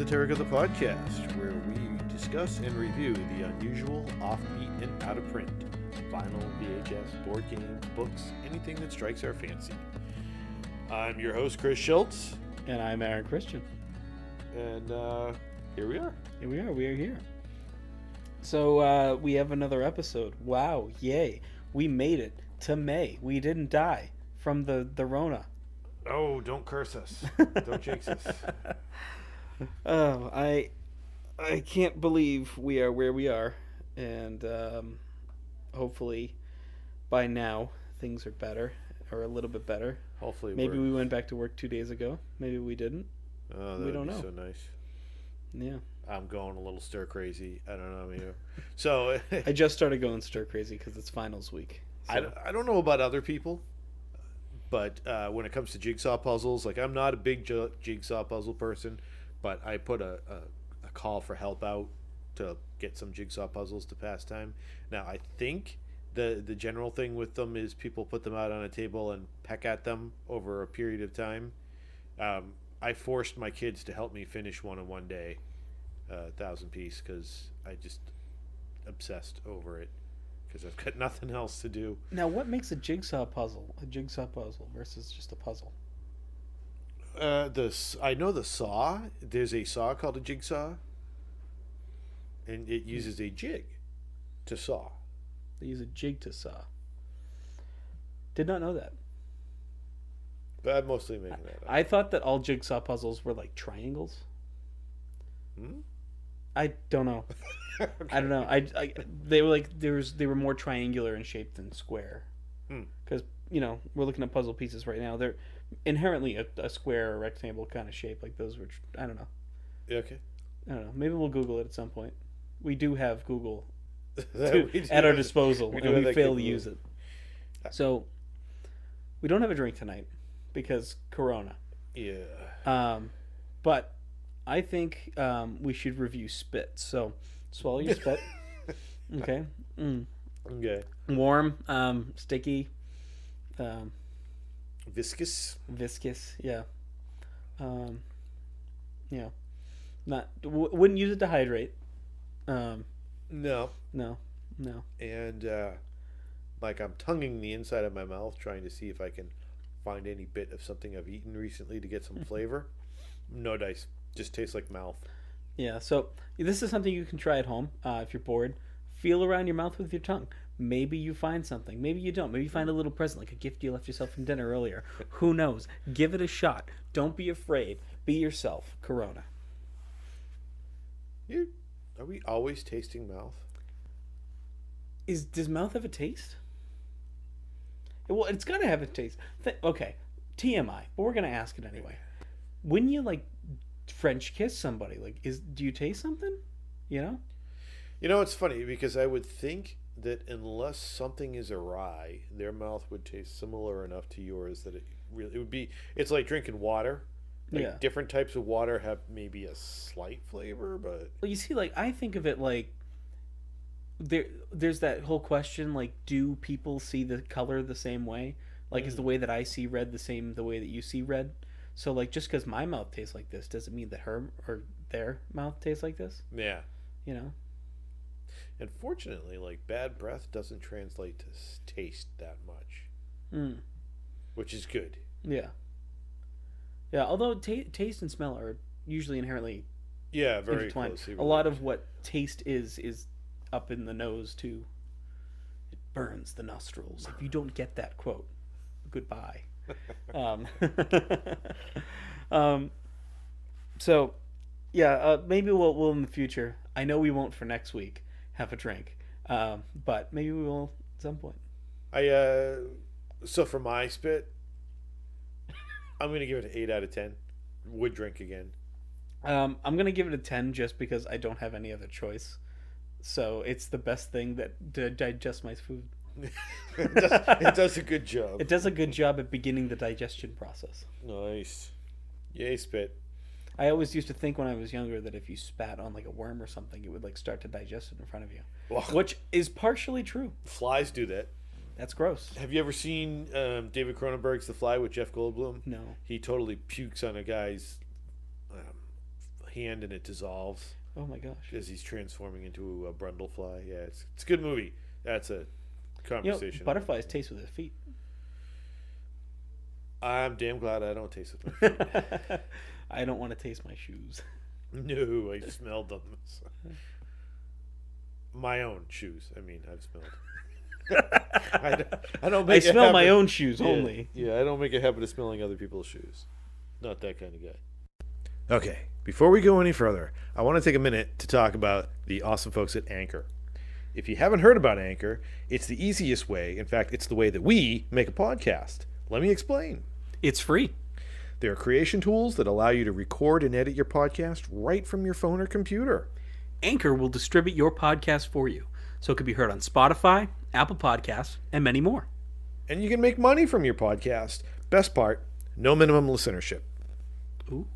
Esoterica, the podcast, where we discuss and review the unusual, offbeat, and out of print. Vinyl, VHS, board games, books, anything that strikes our fancy. I'm your host, Chris Schultz. And I'm Aaron Christian. And here we are. We are here. So we have another episode. Wow, yay. We made it to May. We didn't die from the Rona. Oh, don't curse us. Don't jinx us. Oh, I can't believe we are where we are. And hopefully by now things are better, or a little bit better. Hopefully. Maybe we went back to work 2 days ago. Maybe we didn't. Oh, that would be so nice. Yeah. I'm going a little stir crazy. I don't know about you. So I just started going stir crazy because it's finals week. So. I don't know about other people, but when it comes to jigsaw puzzles, like I'm not a big jigsaw puzzle person, but I put a call for help out to get some jigsaw puzzles to pass time. Now I think the general thing with them is people put them out on a table and peck at them over a period of time. I forced my kids to help me finish one in one day, 1,000 piece, because I just obsessed over it because I've got nothing else to do. Now, what makes a jigsaw puzzle versus just a puzzle? I know the saw. There's a saw called a jigsaw, and it uses a jig to saw. They use a jig to saw. Did not know that. But I'm mostly making that up. I thought that all jigsaw puzzles were like triangles. I don't know. Okay. I don't know. They were like they were more triangular in shape than square. Because we're looking at puzzle pieces right now. They're inherently a square or rectangle kind of shape. Like those were. I don't know. Okay. I don't know. Maybe we'll Google it at some point. We do have Google at our disposal, and we fail to use it. So we don't have a drink tonight because Corona. Yeah. But I think we should review spit. So swallow your spit. Okay. Okay. Warm, sticky, viscous. Yeah. Wouldn't use it to hydrate. No. And like I'm tonguing the inside of my mouth, trying to see if I can find any bit of something I've eaten recently to get some flavor. No dice. Just tastes like mouth. Yeah, so this is something you can try at home if you're bored. Feel around your mouth with your tongue. Maybe you find something. Maybe you don't. Maybe you find a little present, like a gift you left yourself from dinner earlier. Who knows? Give it a shot. Don't be afraid. Be yourself. Corona. Are we always tasting mouth? Does mouth have a taste? Well, it's got to have a taste. Okay, TMI, but we're gonna ask it anyway. When you French kiss somebody, do you taste something? It's funny because I would think that unless something is awry, their mouth would taste similar enough to yours that it would be. It's like drinking water. Different types of water have maybe a slight flavor, but well, you see, I think of it like there's that whole question, do people see the color the same way? Is the way that I see red the way that you see red? So, just because my mouth tastes like this doesn't mean that her or their mouth tastes like this. Yeah. Unfortunately, bad breath doesn't translate to taste that much. Which is good. Yeah. Yeah, although taste and smell are usually inherently very intertwined. closely related. A lot of what taste is up in the nose, too. It burns the nostrils. If you don't get that quote, goodbye. So, yeah, maybe we'll in the future. I know we won't for next week have a drink, but maybe we will at some point. So for my spit, I'm gonna give it an 8 out of 10. Would drink again. I'm gonna give it a 10 just because I don't have any other choice. So it's the best thing to digest my food. It does a good job. It does a good job at beginning the digestion process. Nice. Yay, spit. I always used to think when I was younger that if you spat on a worm or something, it would start to digest it in front of you, which is partially true. Flies do that. That's gross. Have you ever seen David Cronenberg's The Fly with Jeff Goldblum? No. He totally pukes on a guy's hand and it dissolves Oh my gosh. as he's transforming into a brundlefly. Yeah, it's a good movie. That's a conversation. Butterflies taste with their feet. I'm damn glad I don't taste with my feet. I don't want to taste my shoes. No, I smelled them. My own shoes. I mean, I've smelled. I don't. I Make a smell my habit- own shoes Yeah, only. Yeah, I don't make a habit of smelling other people's shoes. Not that kind of guy. Okay, before we go any further, I want to take a minute to talk about the awesome folks at Anchor. If you haven't heard about Anchor, it's the easiest way. In fact, it's the way that we make a podcast. Let me explain. It's free. There are creation tools that allow you to record and edit your podcast right from your phone or computer. Anchor will distribute your podcast for you, so it can be heard on Spotify, Apple Podcasts, and many more. And you can make money from your podcast. Best part, no minimum listenership. Ooh.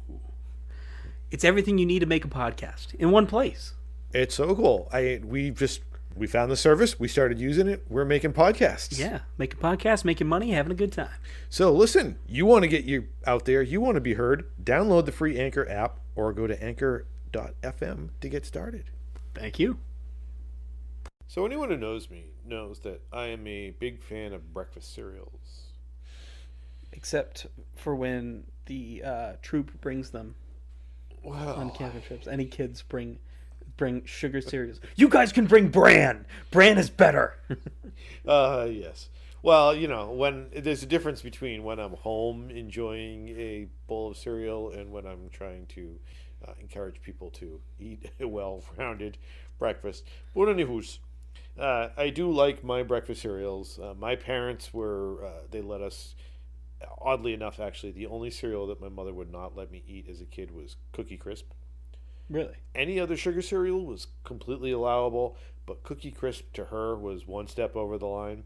It's everything you need to make a podcast in one place. It's so cool. We found the service, we started using it, we're making podcasts. Yeah, making podcasts, making money, having a good time. So listen, you want to get you out there, you want to be heard, download the free Anchor app or go to anchor.fm to get started. Thank you. So anyone who knows me knows that I am a big fan of breakfast cereals. Except for when the troop brings them on camping trips. Any kids bring sugar cereals. You guys can bring bran. Bran is better. Yes. Well, when there's a difference between when I'm home enjoying a bowl of cereal and when I'm trying to encourage people to eat a well-rounded breakfast. But anywho's, I do like my breakfast cereals. My parents they let us, oddly enough, actually, the only cereal that my mother would not let me eat as a kid was Cookie Crisp. Really? Any other sugar cereal was completely allowable, but Cookie Crisp to her was one step over the line.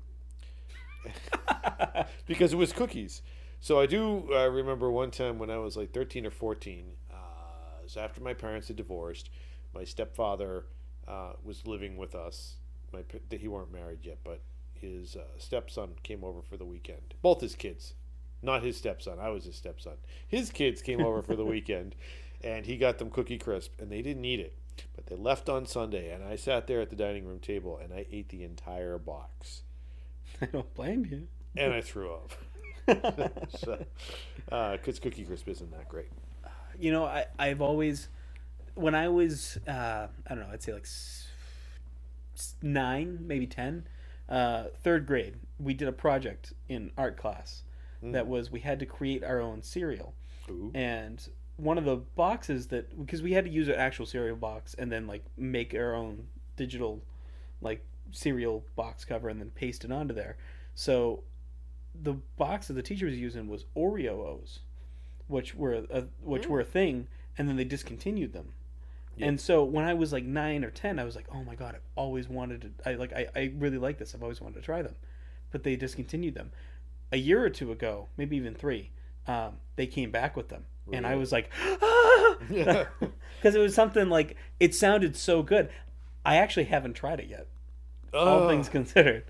Because it was cookies. So I do remember one time when I was like 13 or 14, it was after my parents had divorced. My stepfather was living with us. He weren't married yet, but his stepson came over for the weekend. Both his kids. Not his stepson. I was his stepson. His kids came over for the weekend, and he got them Cookie Crisp, and they didn't eat it. But they left on Sunday, and I sat there at the dining room table, and I ate the entire box. I don't blame you. And I threw up. Because Cookie Crisp isn't that great. I've always, when I was, I don't know, I'd say like 9, maybe 10, third grade, we did a project in art class that was, we had to create our own cereal. Ooh. And one of the boxes because we had to use an actual cereal box and then like make our own digital like cereal box cover and then paste it onto there. So the box that the teacher was using was Oreo O's, which were a thing, and then they discontinued them. Yeah. And so when I was like 9 or 10, I was like, oh my god, I've always wanted to. I really like this. I've always wanted to try them, but they discontinued them. A year or two ago, maybe even 3, they came back with them, really? And I was like, because it was something like it sounded so good. I actually haven't tried it yet. All things considered.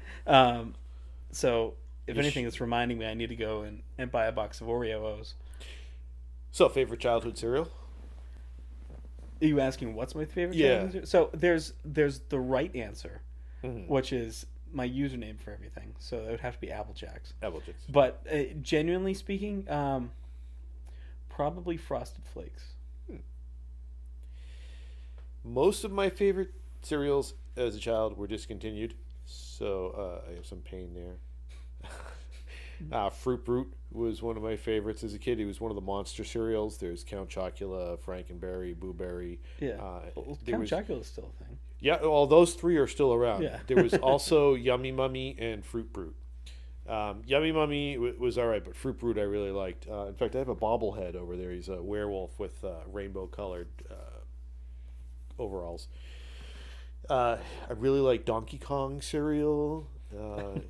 So if anything, it's reminding me I need to go and buy a box of Oreo O's. So, favorite childhood cereal? Are you asking what's my favorite childhood cereal? So there's the right answer, which is my username for everything. So it would have to be Apple Jacks. Apple Jacks. But genuinely speaking, probably Frosted Flakes. Most of my favorite cereals as a child were discontinued, so I have some pain there. Fruit Brut was one of my favorites as a kid. It was one of the monster cereals. There's Count Chocula, Frankenberry, Boo Berry. Yeah, Count Chocula is still a thing. Yeah, well, those 3 are still around. Yeah. There was also Yummy Mummy and Fruit Brut. Yummy Mummy was all right, but Fruit Brut I really liked. In fact, I have a bobblehead over there. He's a werewolf with rainbow-colored overalls. I really like Donkey Kong cereal. And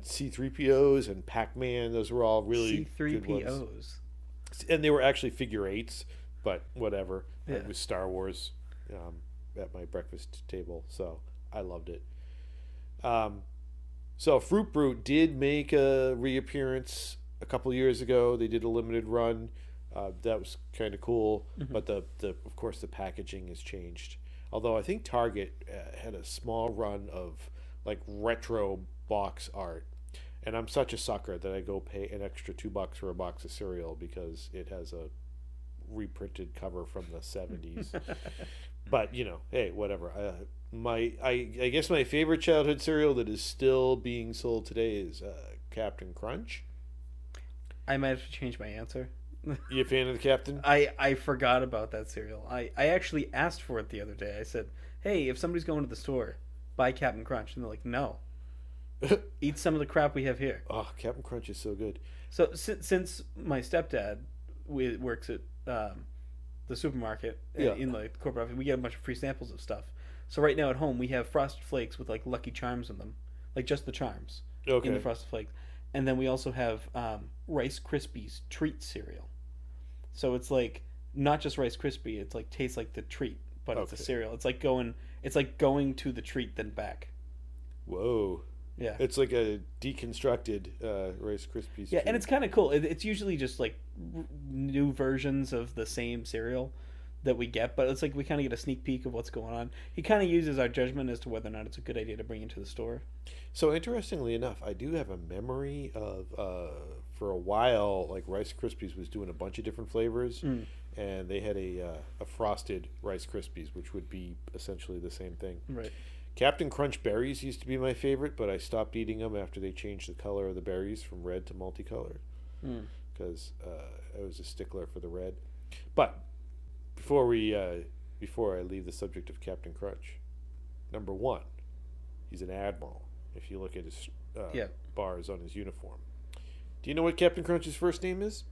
C-3POs and Pac-Man. Those were all really good ones. C-3POs. And they were actually figure 8s, but whatever. Yeah. It was Star Wars at my breakfast table, so I loved it. So Fruit Brut did make a reappearance a couple years ago. They did a limited run. That was kind of cool, but the of course the packaging has changed. Although I think Target had a small run of like retro box art, and I'm such a sucker that I go pay an extra $2 for a box of cereal because it has a reprinted cover from the 70s. But hey, whatever. I guess my favorite childhood cereal that is still being sold today is Captain Crunch. I might have to change my answer. You a fan of the Captain? I forgot about that cereal. I actually asked for it the other day. I said, hey, if somebody's going to the store, buy Captain Crunch. And they're like, no. Eat some of the crap we have here. Oh, Captain Crunch is so good. So since my stepdad works at the supermarket in the corporate office, we get a bunch of free samples of stuff. So right now at home, we have Frosted Flakes with like Lucky Charms in them. Like just the charms in the Frosted Flakes. And then we also have Rice Krispies treat cereal. So it's like not just Rice Krispie. It's like tastes like the treat, but it's a cereal. It's like going to the treat then back. Whoa. Yeah. It's like a deconstructed Rice Krispies. Yeah, and it's kind of cool. It's usually just like new versions of the same cereal that we get, but it's like we kind of get a sneak peek of what's going on. He kind of uses our judgment as to whether or not it's a good idea to bring into the store. So interestingly enough, I do have a memory of for a while, like Rice Krispies was doing a bunch of different flavors, and they had a frosted Rice Krispies, which would be essentially the same thing. Right. Captain Crunch berries used to be my favorite, but I stopped eating them after they changed the color of the berries from red to multicolored, because I was a stickler for the red. But before I leave the subject of Captain Crunch, number one, he's an admiral. If you look at his bars on his uniform, do you know what Captain Crunch's first name is?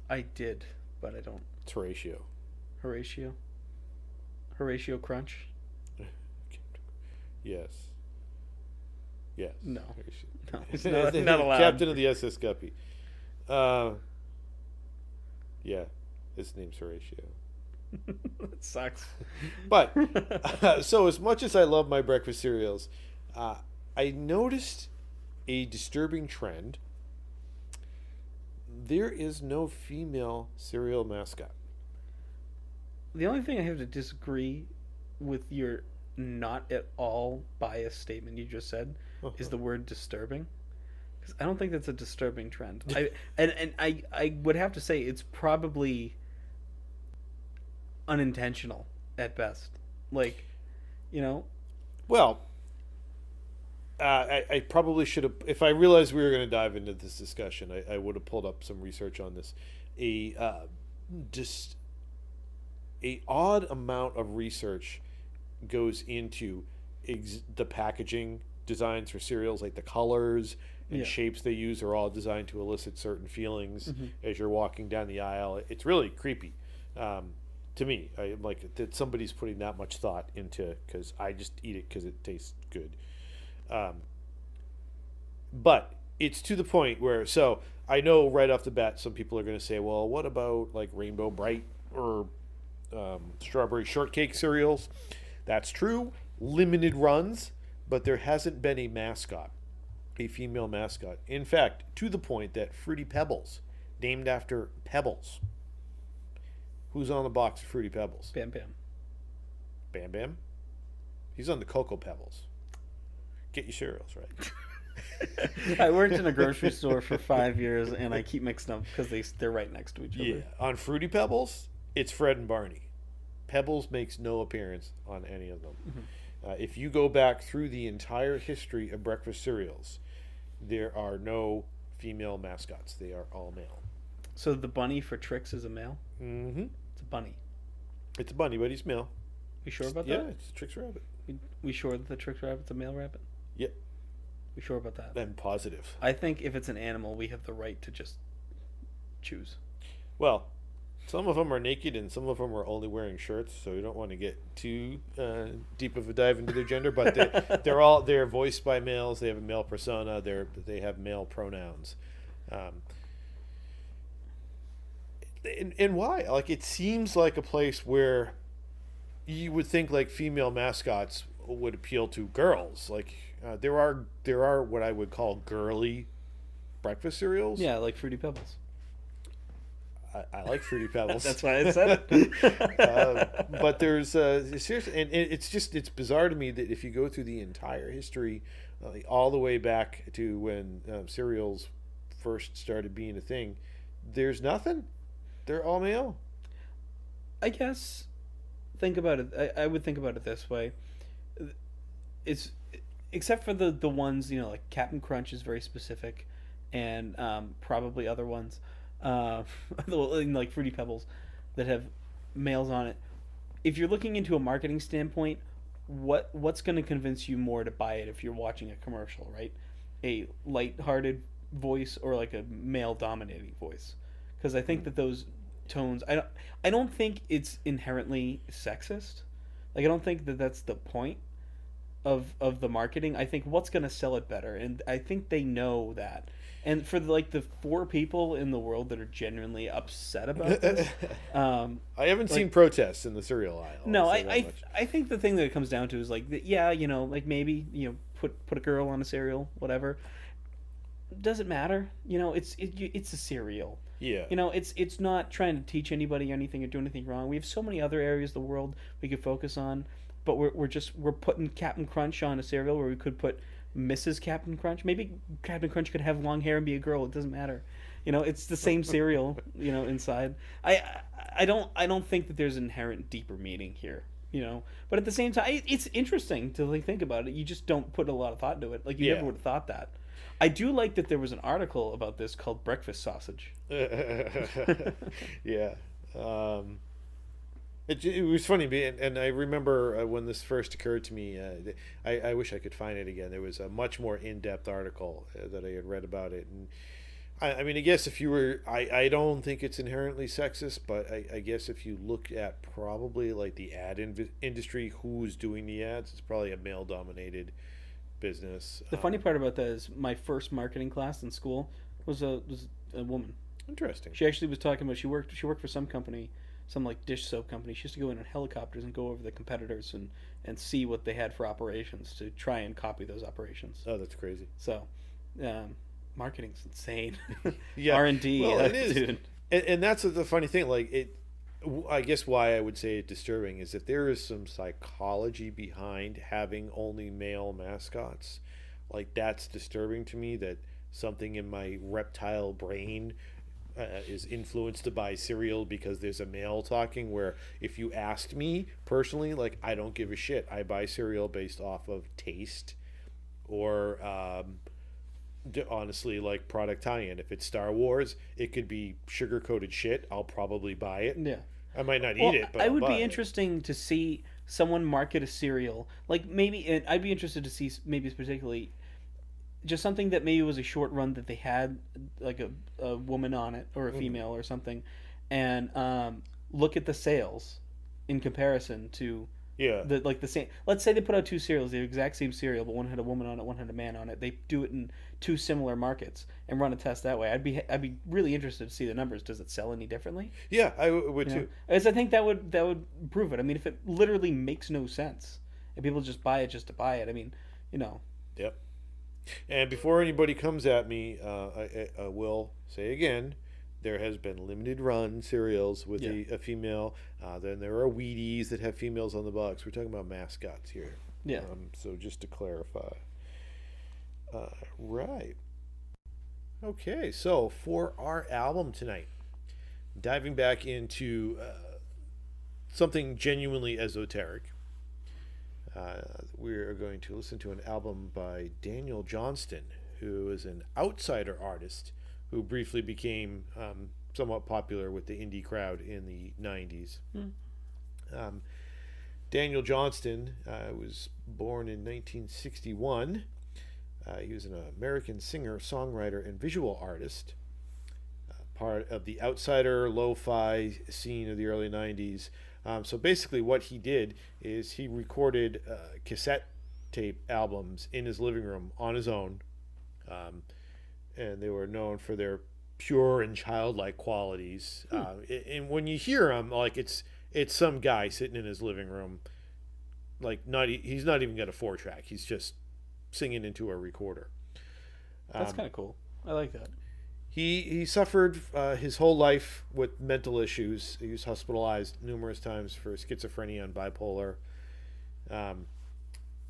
I did, but I don't. It's Horatio. Horatio Crunch. Yes. No. Horatio. No, it's not allowed. Captain of the SS Guppy. Yeah, his name's Horatio. That sucks. But so as much as I love my breakfast cereals, I noticed a disturbing trend. There is no female cereal mascot. The only thing I have to disagree with your not at all biased statement you just said is the word disturbing. Because I don't think that's a disturbing trend. I would have to say it's probably unintentional at best. Like, Well, I probably should have, if I realized we were going to dive into this discussion, I would have pulled up some research on this. Just a odd amount of research goes into the packaging designs for cereals, like the colors and shapes they use are all designed to elicit certain feelings as you're walking down the aisle. It's really creepy. To me, I'm like that somebody's putting that much thought into, because I just eat it because it tastes good. But it's to the point where, so I know right off the bat, some people are going to say, well, what about like Rainbow Bright or strawberry shortcake cereals? That's true. Limited runs, but there hasn't been a mascot, a female mascot. In fact, to the point that Fruity Pebbles, named after Pebbles. Who's on the box of Fruity Pebbles? Bam Bam. Bam Bam? He's on the Cocoa Pebbles. Get your cereals right. I worked in a grocery store for 5 years, and I keep mixing up because they're right next to each other. Yeah. On Fruity Pebbles, it's Fred and Barney. Pebbles makes no appearance on any of them. If you go back through the entire history of breakfast cereals, there are no female mascots. They are all male. So the bunny for Trix is a male? Mm-hmm. It's a bunny. It's a bunny, but he's male. We sure about that? Yeah, it's a Trix rabbit. We sure that the Trix rabbit's a male rabbit? Yep. We sure about that? I'm positive. I think if it's an animal, we have the right to just choose. Well, some of them are naked and some of them are only wearing shirts, so you don't want to get too deep of a dive into their gender. But they're voiced by males. They have a male persona. They have male pronouns. And why? Like, it seems like a place where you would think like female mascots would appeal to girls. Like there are what I would call girly breakfast cereals. Yeah, like Fruity Pebbles. I like Fruity Pebbles. That's why I said it. But there's seriously, and it's bizarre to me that if you go through the entire history, like all the way back to when cereals first started being a thing, there's nothing. They're all male. I guess think about it. I would think about it this way. It's except for the ones, like Captain Crunch is very specific, and probably other ones, like Fruity Pebbles, that have males on it. If you're looking into a marketing standpoint, what's going to convince you more to buy it if you're watching a commercial, right? A light-hearted voice or like a male-dominating voice? Because I think that those tones, I don't think it's inherently sexist. Like I don't think that that's the point of the marketing. I think what's going to sell it better, and I think they know that. And for the 4 people in the world that are genuinely upset about this, I haven't seen protests in the cereal aisle. no, I think the thing that it comes down to is like maybe put a girl on a cereal, whatever. Doesn't matter, it's a cereal. Yeah. It's not trying to teach anybody anything or do anything wrong. We have so many other areas of the world we could focus on, but we're putting Captain Crunch on a cereal where we could put Mrs. Captain Crunch. Maybe Captain Crunch could have long hair and be a girl. It doesn't matter. It's the same cereal. Inside. I don't think that there's inherent deeper meaning here. But at the same time, it's interesting to think about it. You just don't put a lot of thought into it. Like you never would have thought that. I do like that there was an article about this called Breakfast Sausage. Yeah. It was funny, and I remember when this first occurred to me, I wish I could find it again. There was a much more in-depth article that I had read about it. And I mean, I guess if you were, I don't think it's inherently sexist, but I guess if you look at probably like the ad industry, who's doing the ads, it's probably a male-dominated business. The funny part about that is my first marketing class in school was a woman. Interesting. She actually was talking about she worked for some company, some like dish soap company. She used to go in on helicopters and go over the competitors and see what they had for operations to try and copy those operations. Oh, that's crazy. So, marketing's insane. Yeah. R&D, well, it is. Dude. And that's the funny thing. Like I guess why I would say it disturbing is that there is some psychology behind having only male mascots. Like that's disturbing to me, that something in my reptile brain is influenced by cereal because there's a male talking, where if you asked me personally, like I don't give a shit. I buy cereal based off of taste or honestly like product tie-in. If it's Star Wars, it could be sugar-coated shit. I'll probably buy it. Yeah. I might not eat it, but it would I'll buy be it. interesting to see someone market a cereal. Like maybe I'd be interested to see maybe particularly just something that maybe was a short run that they had like a woman on it or a female or something, and look at the sales in comparison to the same. Let's say they put out 2 cereals, the exact same cereal, but one had a woman on it, one had a man on it. They do it in 2 similar markets and run a test that way. I'd be really interested to see the numbers. Does it sell any differently? Yeah, I would too. Because I think that would prove it. I mean, if it literally makes no sense and people just buy it just to buy it, I mean, Yep. And before anybody comes at me, I will say again, there has been limited run cereals with a female. Then there are Wheaties that have females on the box. We're talking about mascots here. Yeah. So just to clarify. Right. Okay, so for our album tonight, diving back into something genuinely esoteric. We are going to listen to an album by Daniel Johnston, who is an outsider artist who briefly became somewhat popular with the indie crowd in the 90s. Daniel Johnston was born in 1961. He was an American singer, songwriter, and visual artist, part of the outsider lo-fi scene of the early 90s. So basically what he did is he recorded cassette tape albums in his living room on his own, and they were known for their pure and childlike qualities. And when you hear them, like it's some guy sitting in his living room, like he's not even got a 4-track. He's just singing into a recorder. That's kind of cool. I like that. He suffered his whole life with mental issues. He was hospitalized numerous times for schizophrenia and bipolar. Um,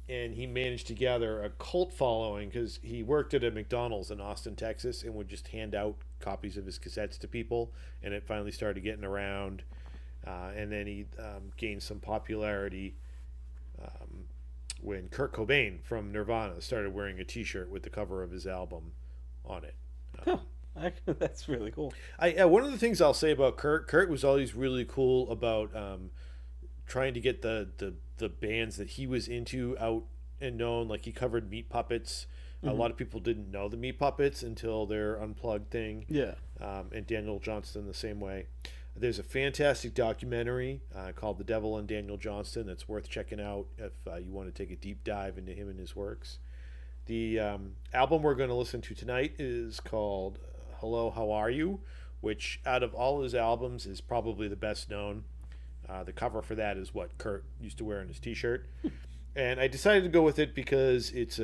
and he managed to gather a cult following because he worked at a McDonald's in Austin, Texas, and would just hand out copies of his cassettes to people. And it finally started getting around. And then he gained some popularity um, when Kurt Cobain from Nirvana started wearing a T-shirt with the cover of his album on it. Huh. That's really cool. One of the things I'll say about Kurt was always really cool about trying to get the bands that he was into out and known. Like he covered Meat Puppets. A lot of people didn't know the Meat Puppets until their Unplugged thing. Yeah. And Daniel Johnston the same way. There's a fantastic documentary called The Devil and Daniel Johnston that's worth checking out if you want to take a deep dive into him and his works. The album we're going to listen to tonight is called Hello, How Are You? Which out of all his albums is probably the best known. The cover for that is what Kurt used to wear on his T-shirt. And I decided to go with it because it's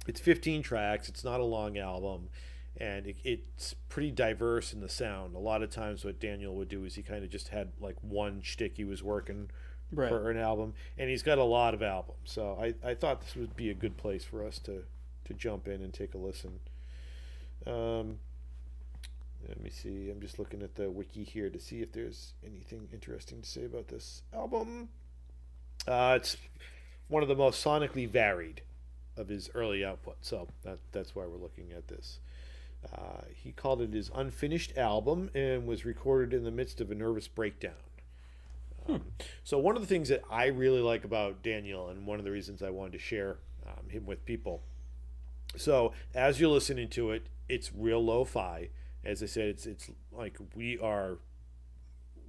15 tracks. It's not a long album. And it's pretty diverse in the sound. A lot of times what Daniel would do is he kind of just had like one shtick he was working for an album. And he's got a lot of albums. So I thought this would be a good place for us to jump in and take a listen. Let me see. I'm just looking at the wiki here to see if there's anything interesting to say about this album. It's one of the most sonically varied of his early output. So that's why we're looking at this. He called it his unfinished album and was recorded in the midst of a nervous breakdown. So one of the things that I really like about Daniel, and one of the reasons I wanted to share him with people. So as you're listening to it, it's real lo-fi. As I said, it's like we are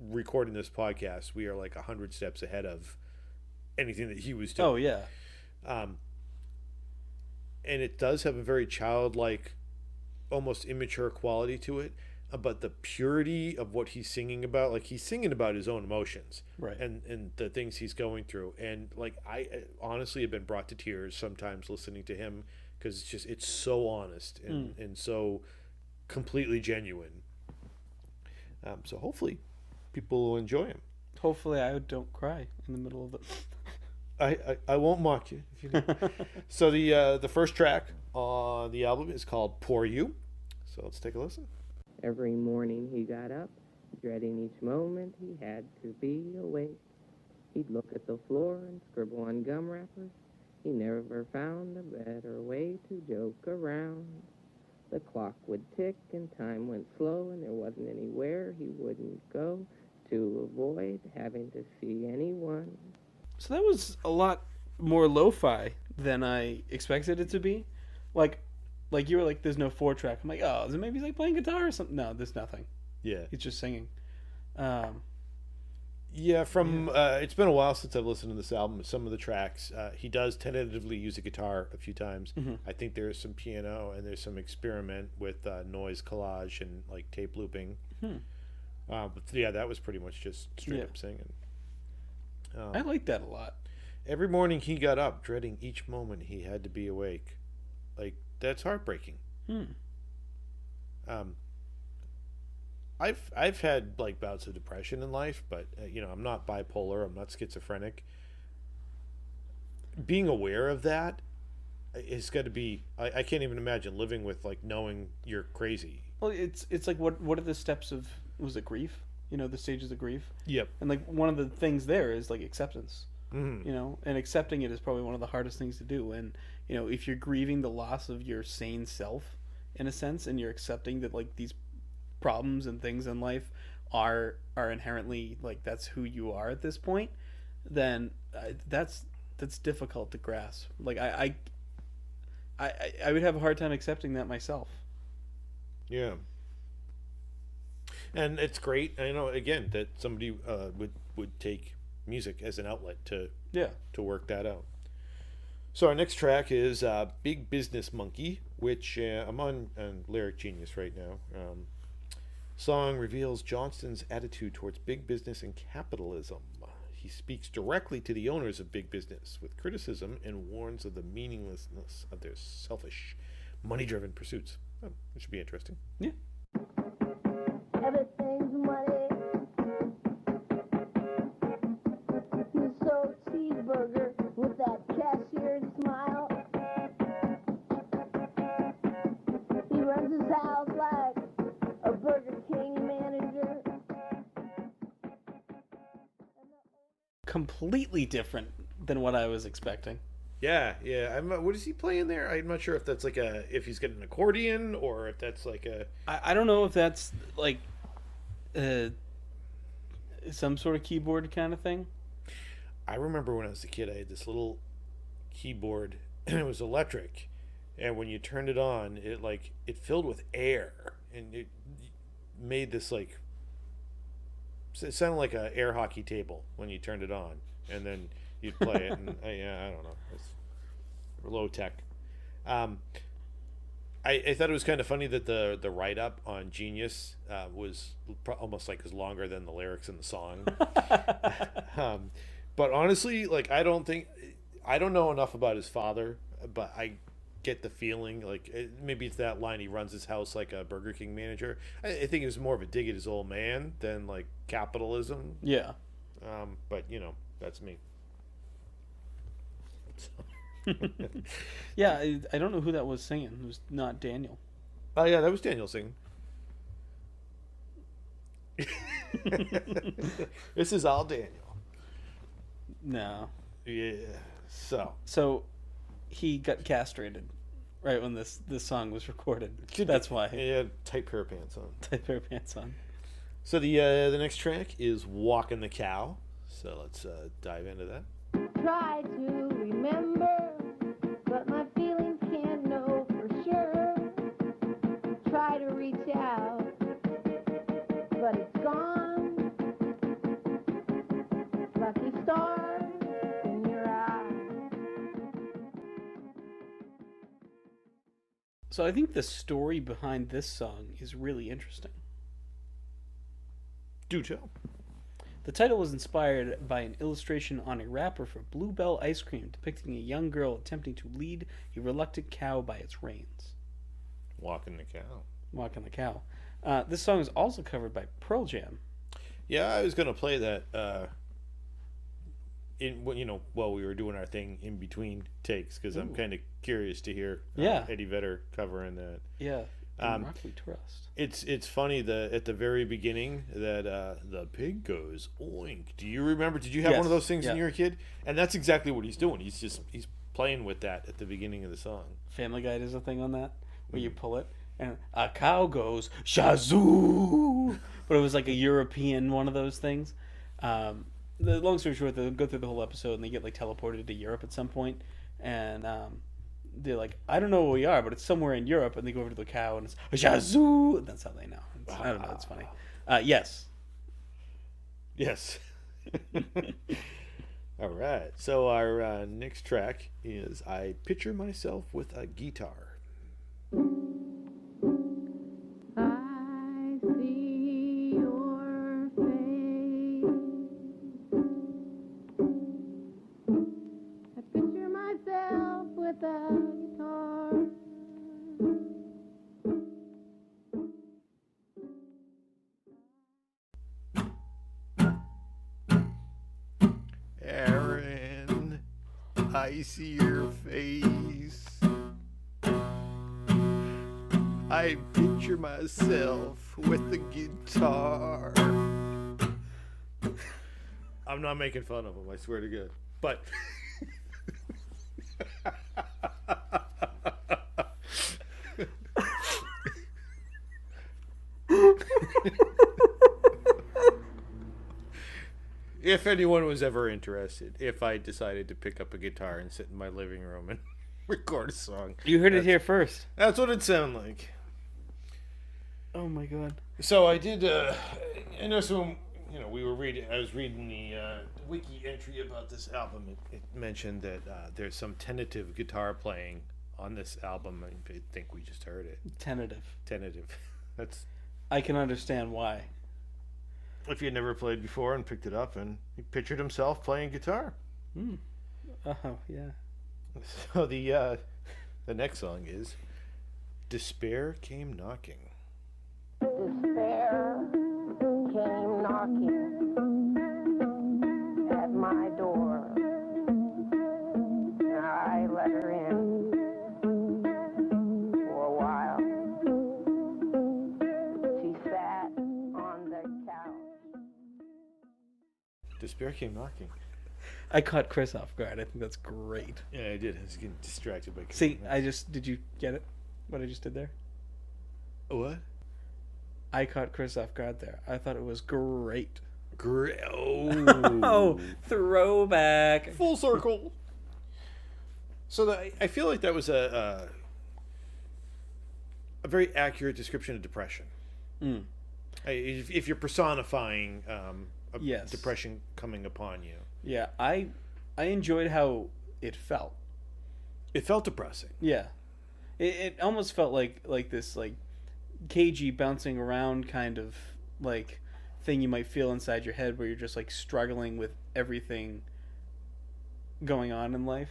recording this podcast. We are like 100 steps ahead of anything that he was doing. Oh yeah. And it does have a very childlike, almost immature quality to it, but the purity of what he's singing about, like he's singing about his own emotions, right, and the things he's going through, and like I honestly have been brought to tears sometimes listening to him because it's so honest and so completely genuine. So hopefully people will enjoy him. Hopefully I don't cry in the middle of it. I won't mock you if you do. So the first track on the album is called Pour You. So let's take a listen. Every morning he got up, dreading each moment he had to be awake. He'd look at the floor and scribble on gum wrappers. He never found a better way to joke around. The clock would tick and time went slow, and there wasn't anywhere he wouldn't go to avoid having to see anyone. So that was a lot more lo-fi than I expected it to be. Like you were like, there's no 4-track. I'm like, oh, is it maybe he's like playing guitar or something? No, there's nothing. Yeah. He's just singing. It's been a while since I've listened to this album. Some of the tracks, he does tentatively use a guitar a few times. Mm-hmm. I think there's some piano and there's some experiment with noise collage and like tape looping. But yeah, that was pretty much just straight up singing. I like that a lot. Every morning he got up, dreading each moment he had to be awake. Like, that's heartbreaking. I've had like bouts of depression in life, but I'm not bipolar. I'm not schizophrenic. Being aware of that is got to be. I can't even imagine living with like knowing you're crazy. Well, it's like what are the steps of, was it grief? The stages of grief. Yep. And like one of the things there is like acceptance. Mm-hmm. And accepting it is probably one of the hardest things to do. And if you're grieving the loss of your sane self, in a sense, and you're accepting that like these problems and things in life are inherently like that's who you are at this point, then that's difficult to grasp. Like I would have a hard time accepting that myself. Yeah. And it's great. I know again that somebody would take music as an outlet to work that out. So our next track is Big Business Monkey, which I'm on Lyric Genius right now. Song reveals Johnston's attitude towards big business and capitalism. He speaks directly to the owners of big business with criticism and warns of the meaninglessness of their selfish, money-driven pursuits. Oh, it should be interesting. Yeah. Everything's money. He's so cheeseburger with that cashier's smile. He runs his house like a Burger King manager. Completely different than what I was expecting. Yeah. What is he playing there? I'm not sure if that's like if he's got an accordion or if that's like a. I don't know if that's like some sort of keyboard kind of thing. I remember when I was a kid, I had this little keyboard, and it was electric, and when you turned it on, it filled with air, and it made this like. It sounded like an air hockey table when you turned it on, and then you'd play it, and I don't know, it's low tech. I thought it was kind of funny that the write up on Genius was almost like as longer than the lyrics in the song. But honestly, like I don't know enough about his father, but I get the feeling like maybe it's that line, he runs his house like a Burger King manager. I think it was more of a dig at his old man than like capitalism. Yeah. But that's me. Yeah, I don't know who that was singing. It was not Daniel. Oh yeah, that was Daniel singing. This is all Daniel. No. Yeah. So he got castrated right when this song was recorded. That's why. He had tight pair of pants on. Tight pair of pants on. So the next track is "Walking the Cow." So let's dive into that. Try to remember, but my feelings can't know for sure. Try to reach out, but it's gone. Lucky star in your eye. So I think the story behind this song is really interesting. Do tell. The title was inspired by an illustration on a wrapper for Bluebell ice cream depicting a young girl attempting to lead a reluctant cow by its reins. Walking the Cow. Walking the Cow. This song is also covered by Pearl Jam. Yeah, I was gonna play that while we were doing our thing in between takes, because I'm kind of curious to hear Eddie Vedder covering that. Yeah. Rock We Trust. It's funny at the very beginning that the pig goes oink. Do you remember? Did you have one of those things when you were a kid? And that's exactly what he's doing. He's playing with that at the beginning of the song. Family Guy does a thing on that where you pull it and a cow goes shazoo, but it was like a European one of those things. The long story short, they go through the whole episode and they get like teleported to Europe at some point, and they're like, I don't know where we are, but it's somewhere in Europe, and they go over to the cow and it's a shazoo, and that's how they know. I don't know, it's funny. Yes. All right. So our next track is "I Picture Myself with a Guitar." I see your face. I picture myself with a guitar. Aaron, I see your face. I picture myself with the guitar. I'm not making fun of him, I swear to God. But if anyone was ever interested, if I decided to pick up a guitar and sit in my living room and record a song, You heard it here first. that's what it'd sound like. Oh my god. So I did. I know some. We were reading. I was reading the wiki entry about this album. It mentioned that there's some tentative guitar playing on this album. I think we just heard it. Tentative. That's. I can understand why. If he had never played before and picked it up, and he pictured himself playing guitar. Oh yeah. So the next song is Despair Came Knocking. Despair came knocking at my door. I let her in for a while. She sat on the couch. Despair Came Knocking. I caught Chris off guard. I think that's great. Yeah, I did. I was getting distracted by. See, did you get it? What I just did there? What? I caught Chris off guard there. I thought it was great. Great. Oh, throwback. Full circle. So I feel like that was a very accurate description of depression. Mm. If you're personifying Yes. depression coming upon you, Yeah, I enjoyed how it felt. it felt depressing. Yeah, it almost felt like this like cagey bouncing around kind of like thing you might feel inside your head where you're just like struggling with everything going on in life.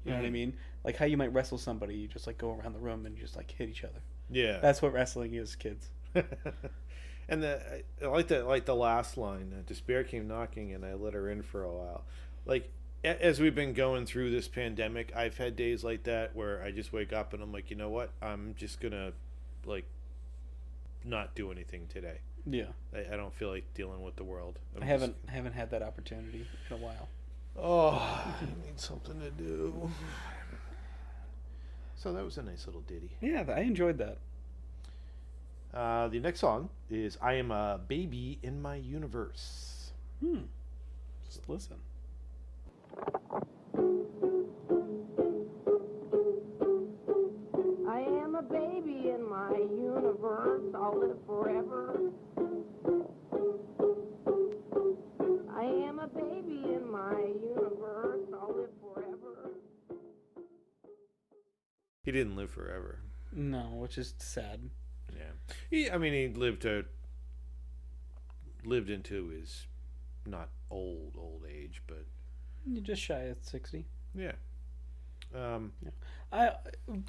You know what I mean? Like how you might wrestle somebody, you just like go around the room and just like hit each other. Yeah, That's what wrestling is, kids. And I like the last line. Despair came knocking, and I let her in for a while. Like as we've been going through this pandemic, I've had days like that where I just wake up and I'm like, you know what? I'm just gonna like not do anything today. Yeah, I don't feel like dealing with the world. I haven't had that opportunity in a while. Oh, I need something to do. So that was a nice little ditty. Yeah, I enjoyed that. The next song is "I Am a Baby in My Universe." Just listen. I am a baby in my universe. I'll live forever. I am a baby in my universe. I'll live forever. He didn't live forever. No, which is sad. Yeah, he lived into his not old age, but You're just shy at 60. yeah.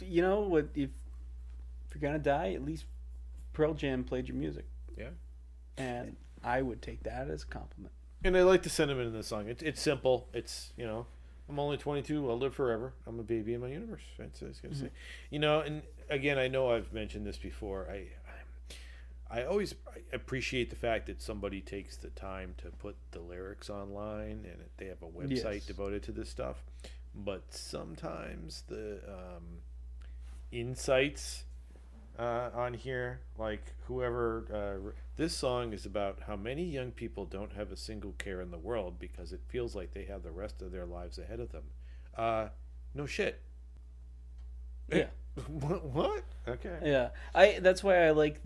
You know what? If you're gonna die, at least Pearl Jam played your music, Yeah. and I would take that as a compliment. And I like the sentiment in the song. It's simple. It's, I'm only 22. I'll live forever. I'm a baby in my universe. That's what I was gonna say. And again, I know I've mentioned this before. I always appreciate the fact that somebody takes the time to put the lyrics online and they have a website Yes. devoted to this stuff. But sometimes the insights on here, like whoever, this song is about how many young people don't have a single care in the world because it feels like they have the rest of their lives ahead of them. No shit. Yeah. What? Okay. Yeah. That's why I like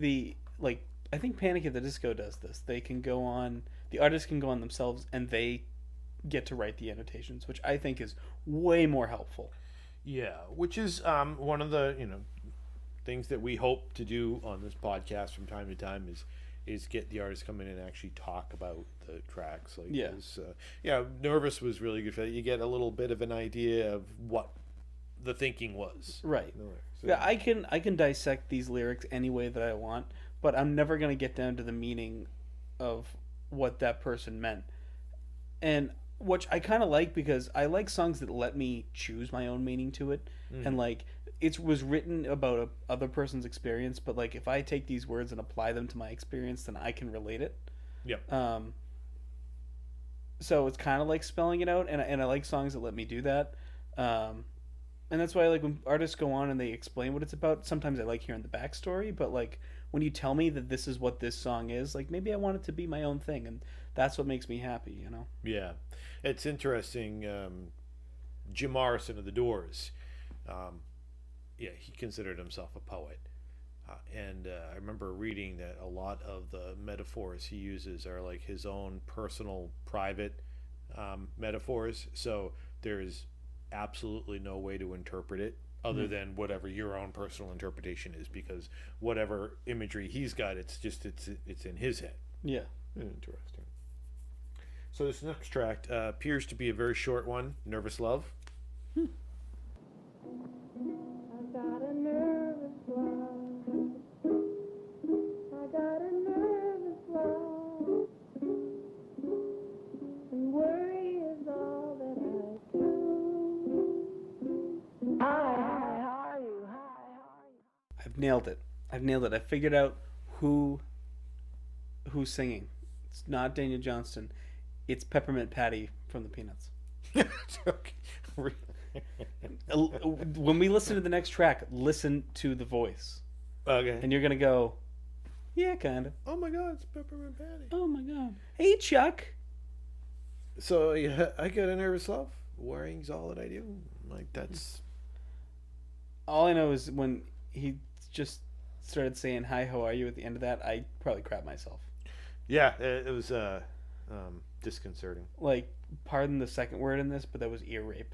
I think Panic at the Disco does this. They can go on, the artist can go on themselves and they get to write the annotations, which I think is way more helpful. Yeah, which is one of the things that we hope to do on this podcast from time to time is get the artists come in and actually talk about the tracks. Like Yeah. this, Nervous was really good for that. You get a little bit of an idea of what the thinking was. Right. So, Yeah, I can dissect these lyrics any way that I want, but I'm never going to get down to the meaning of what that person meant. And which I kind of like because I like songs that let me choose my own meaning to it. And like it was written about a other person's experience, but like if I take these words and apply them to my experience, then I can relate it. Yep. So it's kind of like spelling it out, and I like songs that let me do that. And that's why I like when artists go on and they explain what it's about. Sometimes I like hearing the backstory, but like when you tell me that this is what this song is, like maybe I want it to be my own thing, and that's what makes me happy, Yeah, it's interesting. Jim Morrison of the Doors, he considered himself a poet, and I remember reading that a lot of the metaphors he uses are like his own personal, private metaphors. So there is absolutely no way to interpret it other than whatever your own personal interpretation is, because whatever imagery he's got, it's in his head. Yeah. Interesting. So this next track appears to be a very short one, Nervous Love. I got a nervous love. nailed it. I've nailed it. I figured out who's singing. It's not Daniel Johnston. It's Peppermint Patty from the Peanuts. When we listen to the next track, listen to the voice. Okay. And you're going to go, yeah, kind of. Oh my God, it's Peppermint Patty. Oh my God. Hey, Chuck. So yeah, I get a nervous laugh. Worrying's all that I do. Like that's. All I know is when he just started saying "Hi, how are you?" at the end of that, I probably crapped myself. Yeah, it was disconcerting. Like, pardon the second word in this, but that was ear rape.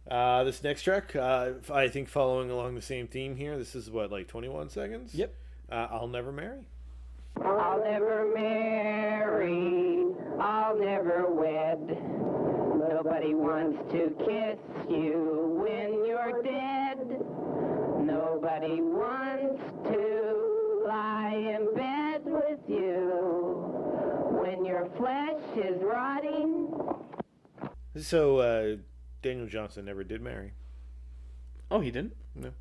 This next track, I think following along the same theme here. This is what, like 21 seconds? Yep. I'll Never Marry. I'll never marry, I'll never wed. Nobody wants to kiss you when you're dead. Nobody wants to lie in bed with you when your flesh is rotting. So, Daniel Johnston never did marry. Oh, he didn't? No.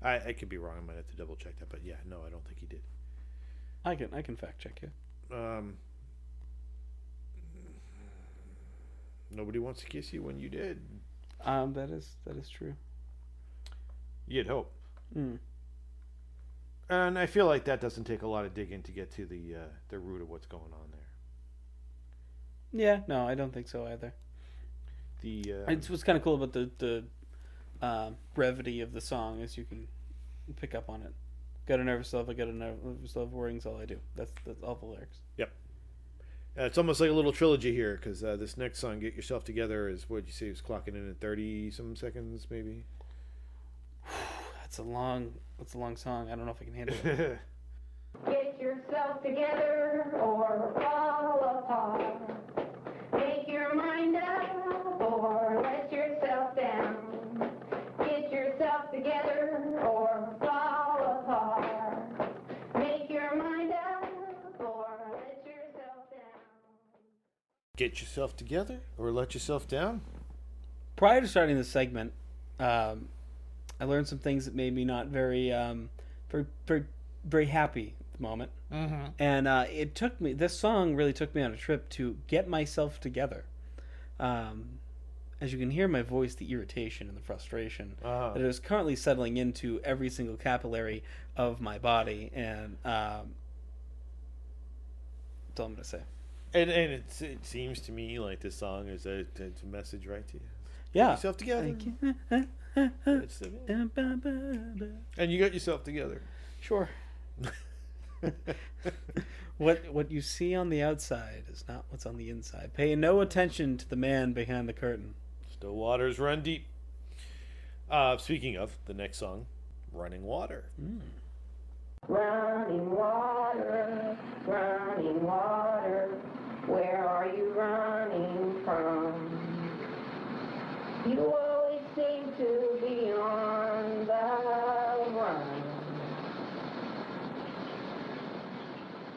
I could be wrong. I might have to double check that, but yeah, no, I don't think he did. I can fact check you. Nobody wants to kiss you when you did. That is true. You'd hope. Mm. And I feel like that doesn't take a lot of digging to get to the root of what's going on there. Yeah, no, I don't think so either. It's what's kind of cool about the brevity of the song is you can pick up on it. Got a nervous love, I got a nervous love, worrying's all I do. That's all the lyrics. Yep. It's almost like a little trilogy here, because this next song, Get Yourself Together, is, what did you say, was clocking in at 30-some seconds, maybe? That's a long song. I don't know if I can handle it. Get yourself together or fall apart. Make your mind up or let yourself down. Get yourself together or fall apart. Make your mind up or let yourself down. Get yourself together or let yourself down? Prior to starting this segment, I learned some things that made me not very happy at the moment. Mm-hmm. And this song really took me on a trip to get myself together. As you can hear in my voice, the irritation and the frustration that is currently settling into every single capillary of my body. And that's all I'm going to say. And it seems to me like this song is a message right to you. Yeah. Get yourself together. And you got yourself together. Sure. What you see on the outside is not what's on the inside. Pay no attention to the man behind the curtain. Still waters run deep. Speaking of, the next song, Running Water. Running water, where are you running from? You always seem to be on the run.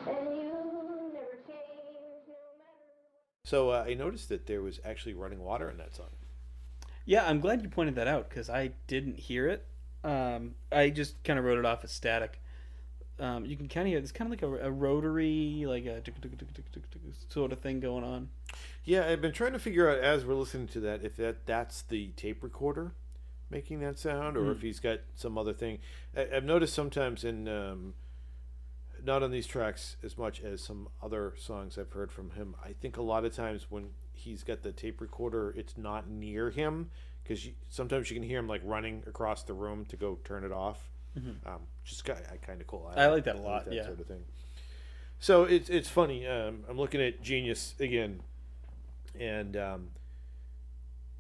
And you never change no matter. So I noticed that there was actually running water in that song. Yeah, I'm glad you pointed that out because I didn't hear it. I just kind of wrote it off as static. You can kind of hear it's kind of like a rotary, like a sort of thing going on. Yeah, I've been trying to figure out as we're listening to that if that's the tape recorder making that sound, or if he's got some other thing. I've noticed sometimes in not on these tracks as much as some other songs I've heard from him. I think a lot of times when he's got the tape recorder, it's not near him because sometimes you can hear him like running across the room to go turn it off. Just kind of cool. I like that a lot. That yeah, sort of thing. So it's funny. I'm looking at Genius again, and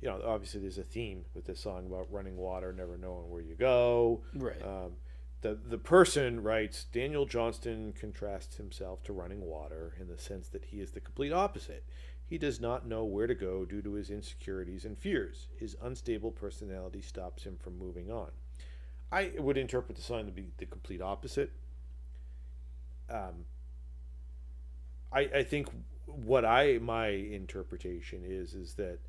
obviously there's a theme with this song about running water, never knowing where you go. Right. The person writes, Daniel Johnston contrasts himself to running water in the sense that he is the complete opposite. He does not know where to go due to his insecurities and fears. His unstable personality stops him from moving on. I would interpret the song to be the complete opposite. I think what my interpretation is that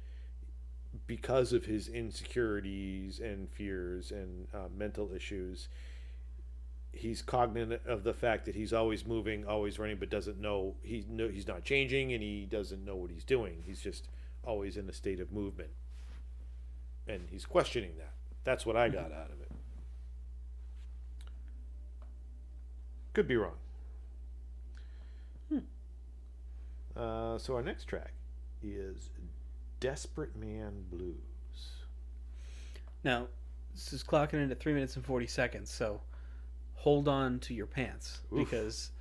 because of his insecurities and fears and mental issues, he's cognizant of the fact that he's always moving, always running, but doesn't know he's not changing, and he doesn't know what he's doing. He's just always in a state of movement, and he's questioning that. That's what I got out of it. Could be wrong. So our next track is Desperate Man Blues. Now, this is clocking in at 3 minutes and 40 seconds, so hold on to your pants. Oof. Because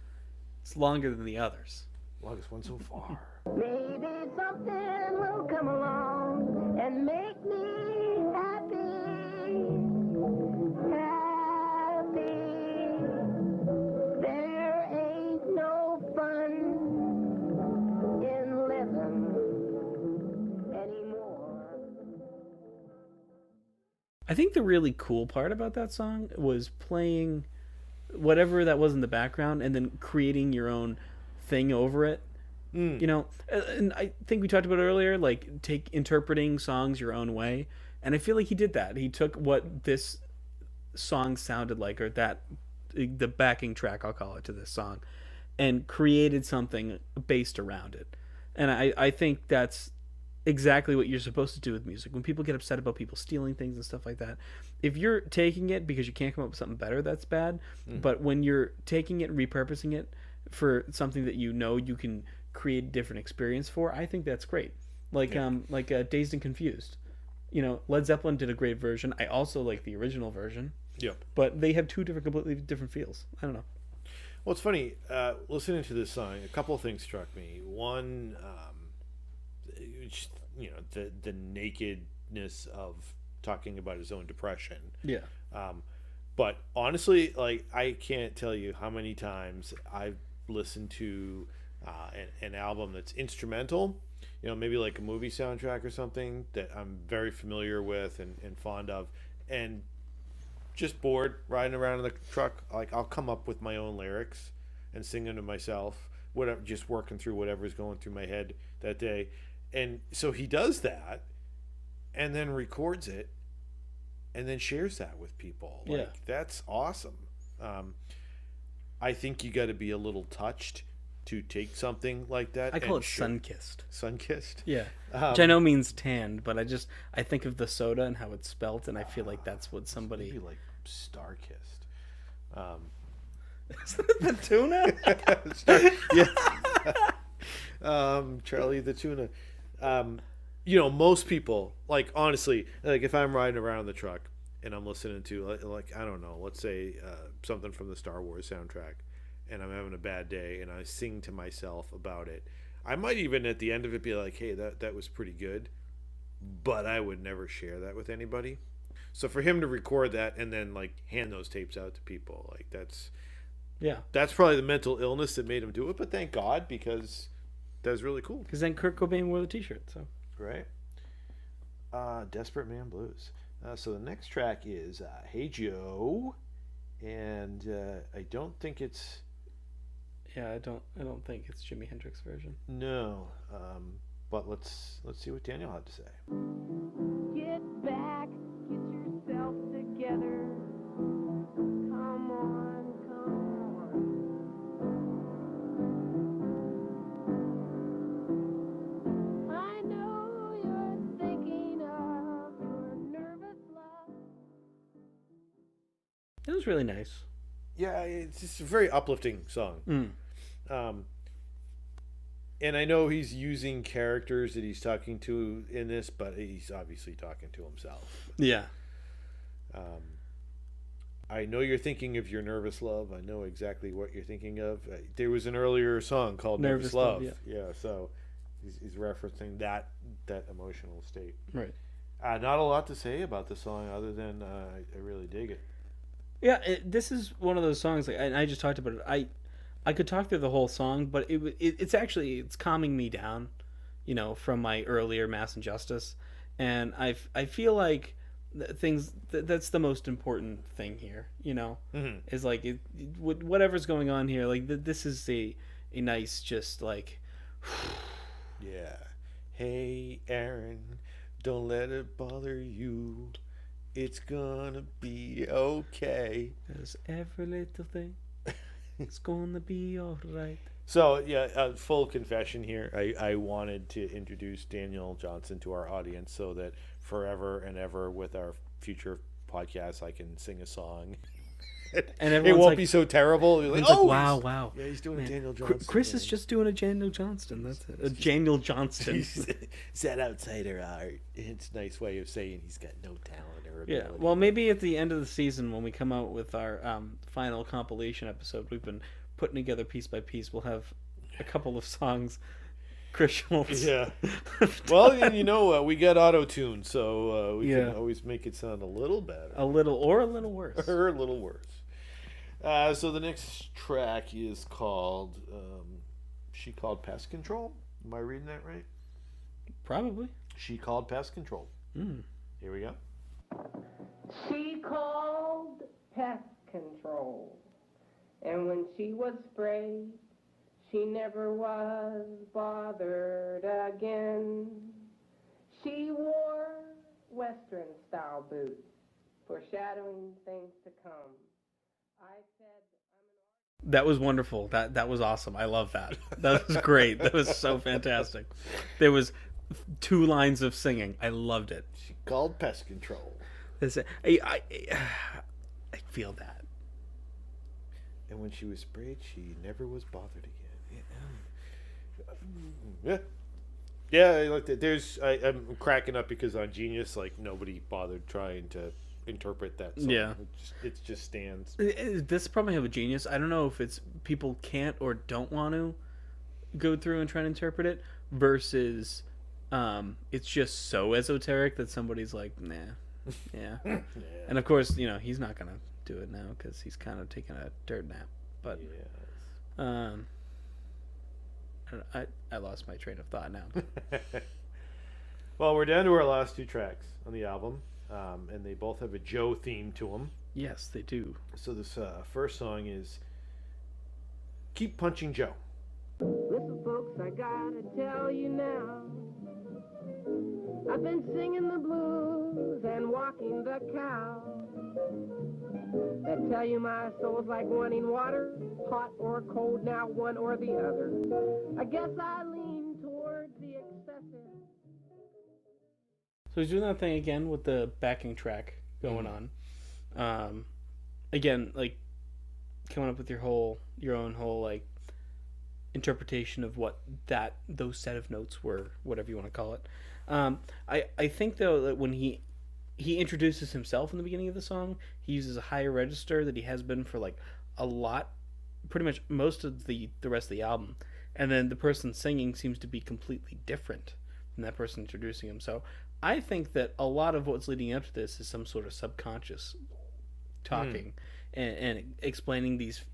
it's longer than the others. Longest one so far. Maybe something will come along and make me happy. Happy. There ain't no fun in living anymore. I think the really cool part about that song was playing whatever that was in the background and then creating your own thing over it. You know, and I think we talked about it earlier, like interpreting songs your own way. And I feel like he did that. He took what this song sounded like, or the backing track, I'll call it, to this song, and created something based around it. And I think that's exactly what you're supposed to do with music. When people get upset about people stealing things and stuff like that, if you're taking it because you can't come up with something better, that's bad. But when you're taking it and repurposing it for something that you know you can create a different experience for, I think that's great. Like Dazed and Confused. You know, Led Zeppelin did a great version. I also like the original version. Yep. But they have two completely different feels. I don't know. Well, it's funny, listening to this song, a couple of things struck me. One, you know, the nakedness of talking about his own depression. Yeah. But honestly, like, I can't tell you how many times I've listened to an album that's instrumental, you know, maybe like a movie soundtrack or something that I'm very familiar with and fond of, and just bored riding around in the truck, like, I'll come up with my own lyrics and sing them to myself, whatever, just working through whatever's going through my head that day. And so he does that and then records it and then shares that with people. Like, Yeah. that's awesome. I think you got to be a little touched to take something like that. I call and it sun-kissed. Sun-kissed? Yeah. Which I know means tanned, but I think of the soda and how it's spelt, and I feel like that's what somebody... Maybe like star-kissed. Isn't it the tuna? Yeah. Charlie the tuna. You know, most people, like, honestly, like, if I'm riding around in the truck and I'm listening to, like, I don't know, let's say something from the Star Wars soundtrack, and I'm having a bad day and I sing to myself about it, I might even at the end of it be like, hey, that was pretty good, but I would never share that with anybody. So for him to record that and then, like, hand those tapes out to people, like, that's probably the mental illness that made him do it, but thank God, because that's really cool. Because then Kurt Cobain wore the t-shirt, so... Right. Desperate Man Blues. So the next track is Hey Joe, and I don't think it's... Yeah, I don't think it's Jimi Hendrix version. No, but let's see what Daniel had to say. Get back, get yourself together. Come on, come on. I know you're thinking of your nervous love. It was really nice. Yeah, it's just a very uplifting song. And I know he's using characters that he's talking to in this, but he's obviously talking to himself. Yeah. I know you're thinking of your nervous love. I know exactly what you're thinking of. There was an earlier song called Nervous Love. Yeah, so he's referencing that emotional state. Right. Not a lot to say about the song other than I really dig it. Yeah, this is one of those songs, like, I just talked about it. I could talk through the whole song, but it's calming me down, you know, from my earlier Mass Injustice, and I feel like that's the most important thing here, you know, is like whatever's going on here, like this is a nice, just like, yeah. Hey Aaron, Don't let it bother you. It's gonna be okay. 'Cause every little thing is gonna be alright. So yeah, full confession here. I wanted to introduce Daniel Johnston to our audience so that forever and ever with our future podcasts, I can sing a song. And It everyone's won't like, be so terrible. You're everyone's like, "Oh, wow, he's- wow. Yeah, he's doing Man, a Daniel Chris Johnston. is just doing a Daniel Johnston. That's it. A Daniel Johnston. He's that outsider art. It's a nice way of saying he's got no talent or ability. Yeah, well, maybe at the end of the season when we come out with our final compilation episode, we've been putting together piece by piece. We'll have a couple of songs. Chris Schultz. Yeah. Well, and we got auto-tune, so we Yeah. can always make it sound a little better. A little worse. Or a little worse. So the next track is called She Called Pest Control. Am I reading that right? Probably. She Called Pest Control. Mm. Here we go. She called pest control, and when she was sprayed, she never was bothered again. She wore Western-style boots, foreshadowing things to come. I said, That was wonderful. That was awesome. I love that. That was great. That was so fantastic. There was 2 lines of singing. I loved it. She Called Pest Control. I feel that. And when she was sprayed, she never was bothered again. Yeah. Yeah, I like that. I'm cracking up because on Genius, like, nobody bothered trying to interpret that song. Yeah. It just stands. This probably have a genius. I don't know if it's people can't or don't want to go through and try and interpret it versus it's just so esoteric that somebody's like, nah, yeah. Yeah. And of course, he's not gonna do it now because he's kind of taking a dirt nap. But Yes. I lost my train of thought now. Well, we're down to our last 2 tracks on the album, and they both have a Joe theme to them. Yes, they do. So this first song is Keep Punching Joe. listen, folks, I gotta tell you now. I've been singing the blues and walking the cow. That tell you my soul's like wanting water, hot or cold, now one or the other. I guess I lean towards the excessive. So he's doing that thing again with the backing track going on. Again, like coming up with your own whole like interpretation of what those set of notes were, whatever you want to call it. I think though that when he introduces himself in the beginning of the song, he uses a higher register that he has been for like pretty much most of the rest of the album, and then the person singing seems to be completely different than that person introducing him. So I think that a lot of what's leading up to this is some sort of subconscious talking and explaining these,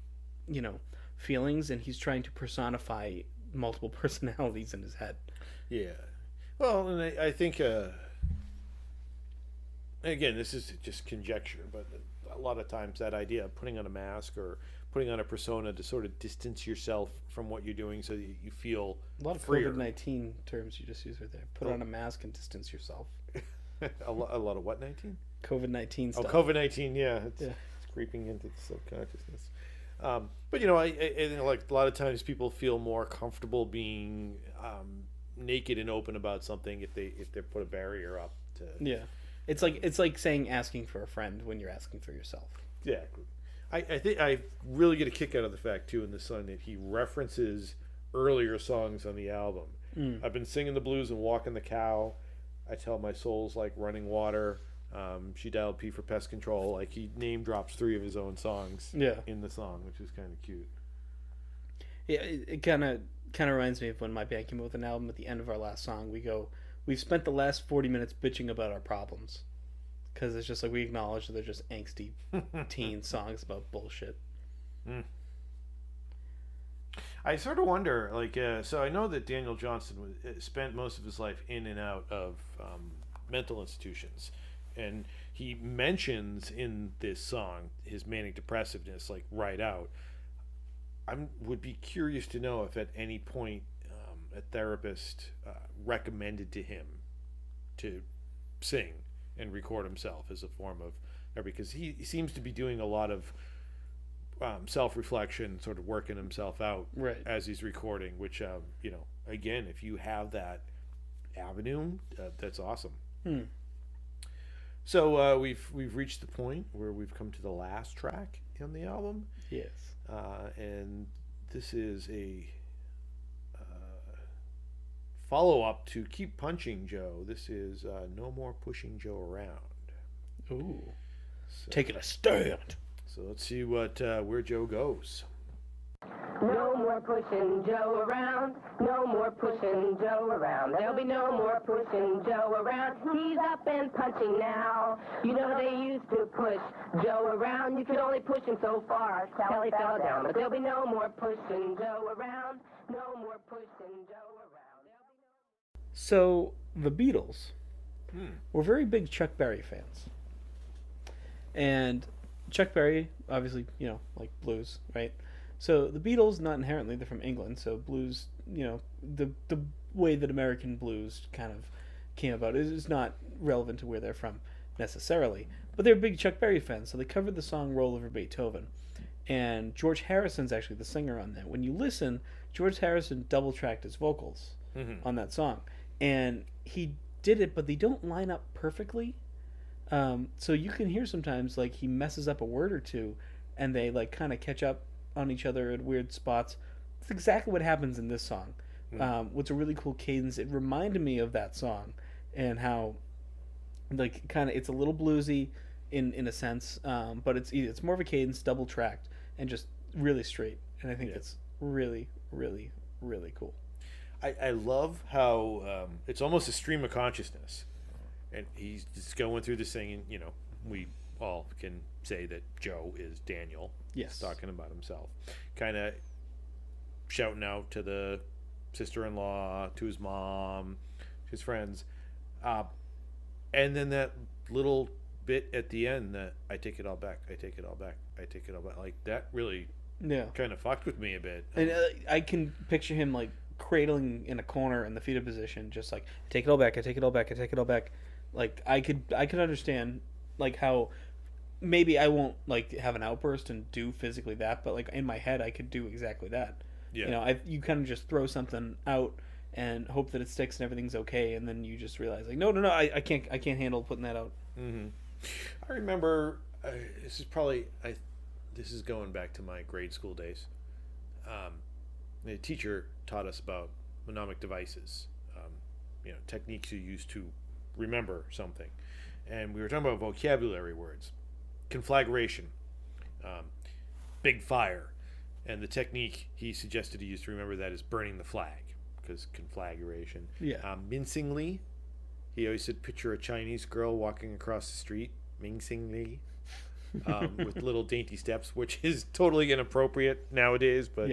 feelings, and he's trying to personify multiple personalities in his head. Yeah. Well, and I think, again, this is just conjecture, but a lot of times that idea of putting on a mask or putting on a persona to sort of distance yourself from what you're doing so that you feel A lot of freer. COVID-19 terms you just used right there. Put on a mask and distance yourself. a lot of what, 19? COVID-19 Oh, stuff. COVID-19, yeah. It's Yeah. creeping into the subconsciousness. But, I think like a lot of times people feel more comfortable being naked and open about something if they put a barrier up to... Yeah. It's like saying asking for a friend when you're asking for yourself. Yeah. I think I really get a kick out of the fact, too, in this song that he references earlier songs on the album. I've been singing the blues and walking the cow. I tell my soul's like running water. She dialed P for pest control. Like, he name drops 3 of his own songs in the song, which is kind of cute. Yeah, it kind of reminds me of when my band came up with an album. At the end of our last song, we've spent the last 40 minutes bitching about our problems, because it's just like we acknowledge that they're just angsty teen songs about bullshit. I sort of wonder, like, so I know that Daniel Johnston spent most of his life in and out of mental institutions, and he mentions in this song his manic depressiveness, like, right out. I would be curious to know if at any point a therapist recommended to him to sing and record himself as a form of, because he seems to be doing a lot of self-reflection, sort of working himself out Right. as he's recording, which again, if you have that avenue, that's awesome. So we've reached the point where we've come to the last track on the album, Yes. and this is a follow-up to Keep Punching Joe. This is No More Pushing Joe Around. Ooh. So, Taking a stand. so let's see what where Joe goes. No more pushing Joe around. No more pushing Joe around. There'll be no more pushing Joe around. He's up and punching now. You know they used to push Joe around. You could only push him so far till he fell down. But there'll be no more pushing Joe around. No more pushing Joe around. So the Beatles were very big Chuck Berry fans. And Chuck Berry, obviously, like blues, right? So the Beatles, not inherently, they're from England, so blues, the way that American blues kind of came about is not relevant to where they're from necessarily. But they're big Chuck Berry fans, so they covered the song Roll Over Beethoven. And George Harrison's actually the singer on that. When you listen, George Harrison double-tracked his vocals on that song. And he did it, but they don't line up perfectly. So you can hear sometimes, like, he messes up a word or two, and they, like, kind of catch up on each other at weird spots. That's exactly what happens in this song. What's a really cool cadence. It reminded me of that song, and how, like, kind of, it's a little bluesy in a sense, but it's more of a cadence, double tracked, and just really straight. And I think it's really, really, really cool. I love how it's almost a stream of consciousness, and he's just going through this thing, and we all can say that Joe is Daniel. Yes. Talking about himself, kind of shouting out to the sister-in-law, to his mom, to his friends, and then that little bit at the end that I take it all back, I take it all back, I take it all back, like that really kind of fucked with me a bit. And I can picture him like cradling in a corner in the fetal position, just like, I take it all back, I take it all back, I take it all back. Like I could understand like how maybe I won't like have an outburst and do physically that, but like in my head I could do exactly that. Yeah. You kind of just throw something out and hope that it sticks and everything's okay, and then you just realize like no, I can't handle putting that out. I remember this is going back to my grade school days. The teacher taught us about mnemonic devices, techniques you use to remember something, and we were talking about vocabulary words. Conflagration, big fire, and the technique he suggested to use to remember that is burning the flag, because conflagration. Mincingly, he always said, picture a Chinese girl walking across the street, mincingly, with little dainty steps, which is totally inappropriate nowadays, but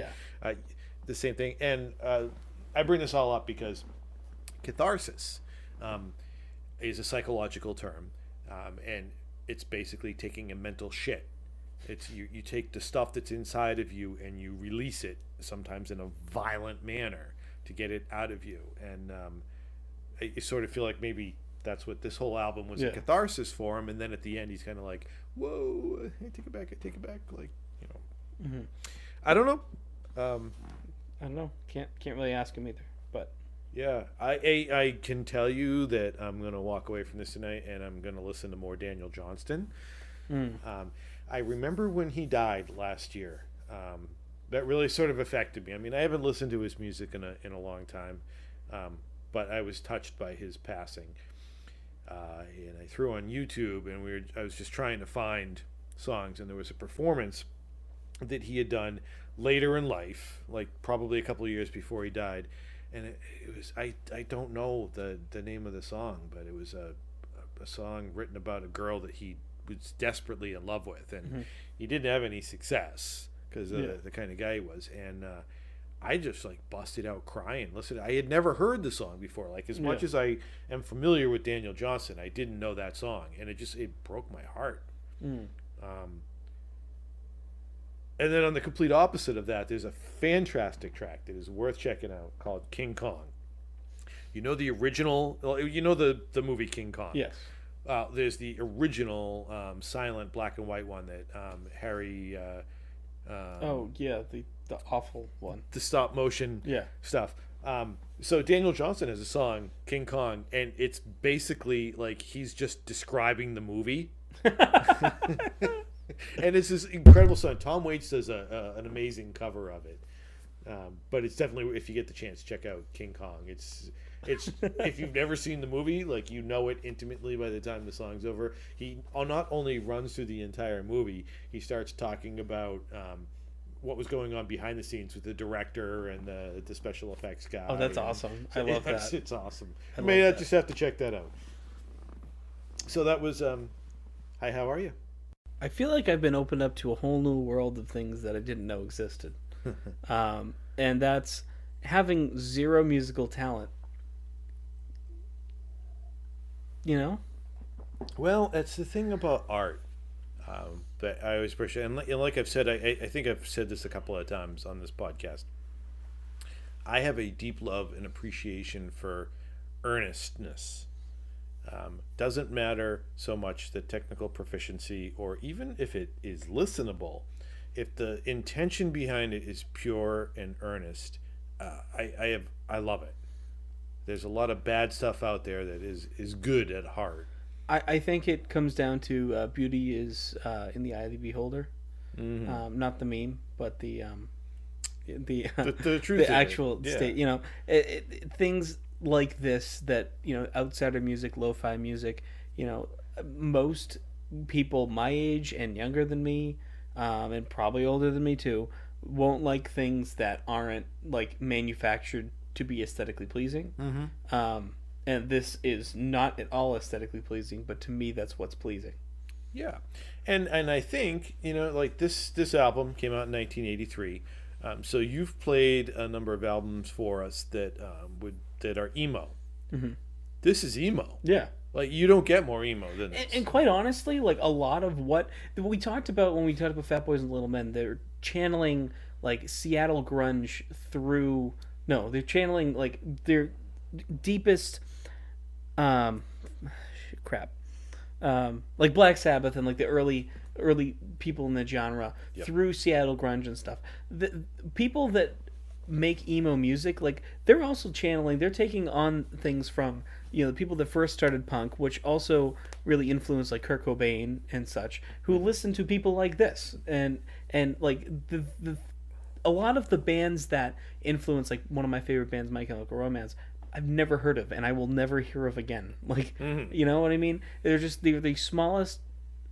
the same thing. And I bring this all up because catharsis is a psychological term, and it's basically taking a mental shit. It's you take the stuff that's inside of you and you release it, sometimes in a violent manner, to get it out of you. And I sort of feel like maybe that's what this whole album was, a catharsis for him. And then at the end, he's kind of like, whoa, I take it back, like, I don't know. I don't know. Can't really ask him either. But yeah, I can tell you that I'm gonna walk away from this tonight and I'm gonna listen to more Daniel Johnston. I remember when he died last year. That really sort of affected me. I mean, I haven't listened to his music in a long time, but I was touched by his passing. And I threw on YouTube, and I was just trying to find songs, and there was a performance that he had done later in life, like probably a couple of years before he died, and it was I don't know the name of the song, but it was a song written about a girl that he was desperately in love with, and he didn't have any success because of the kind of guy he was, and I just like busted out crying. Listen, I had never heard the song before. Like, as much as I am familiar with Daniel Johnston, I didn't know that song, and it broke my heart. And then on the complete opposite of that, there's a fantastic track that is worth checking out called King Kong. You know the original. You know the movie King Kong. Yes. There's the original silent black and white one that Harry. Oh yeah, the awful one. The stop motion stuff. So Daniel Johnston has a song King Kong, and it's basically like he's just describing the movie. And it's this incredible song. Tom Waits does an amazing cover of it. But it's definitely, if you get the chance, check out King Kong. It's if you've never seen the movie, like, you know it intimately by the time the song's over. He not only runs through the entire movie, he starts talking about what was going on behind the scenes with the director and the special effects guy. Oh, that's awesome. I love that. It's awesome. You may just have to check that out. So that was hi, how are you? I feel like I've been opened up to a whole new world of things that I didn't know existed. And that's having zero musical talent. You know? Well, that's the thing about art that I always appreciate. And like I've said, I think I've said this a couple of times on this podcast. I have a deep love and appreciation for earnestness. Doesn't matter so much the technical proficiency, or even if it is listenable. If the intention behind it is pure and earnest, I love it. There's a lot of bad stuff out there that is good at heart. I think it comes down to beauty is in the eye of the beholder. Mm-hmm. Not the meme, but the truth, the actual state. You know, things like this that, you know, outsider music, lo-fi music. You know, most people my age and younger than me, and probably older than me too, won't like things that aren't like manufactured to be aesthetically pleasing. Mm-hmm. And this is not at all aesthetically pleasing, but to me, that's what's pleasing. Yeah, and I think, you know, like this album came out in 1983. So you've played a number of albums for us that that are emo. Mm-hmm. This is emo. Yeah. Like, you don't get more emo than this. And quite honestly, like, a lot of what we talked about when we talked about Fat Boys and Little Men, they're channeling like Seattle grunge through. No, they're channeling like their deepest, crap, like Black Sabbath and like the early people in the genre through Seattle grunge and stuff. The people that make emo music, like, they're also channeling, they're taking on things from, you know, the people that first started punk, which also really influenced like Kurt Cobain and such, who listen to people like this, and like the a lot of the bands that influence, like one of my favorite bands, My Chemical Romance, I've never heard of and I will never hear of again. Like, you know what I mean? They're the smallest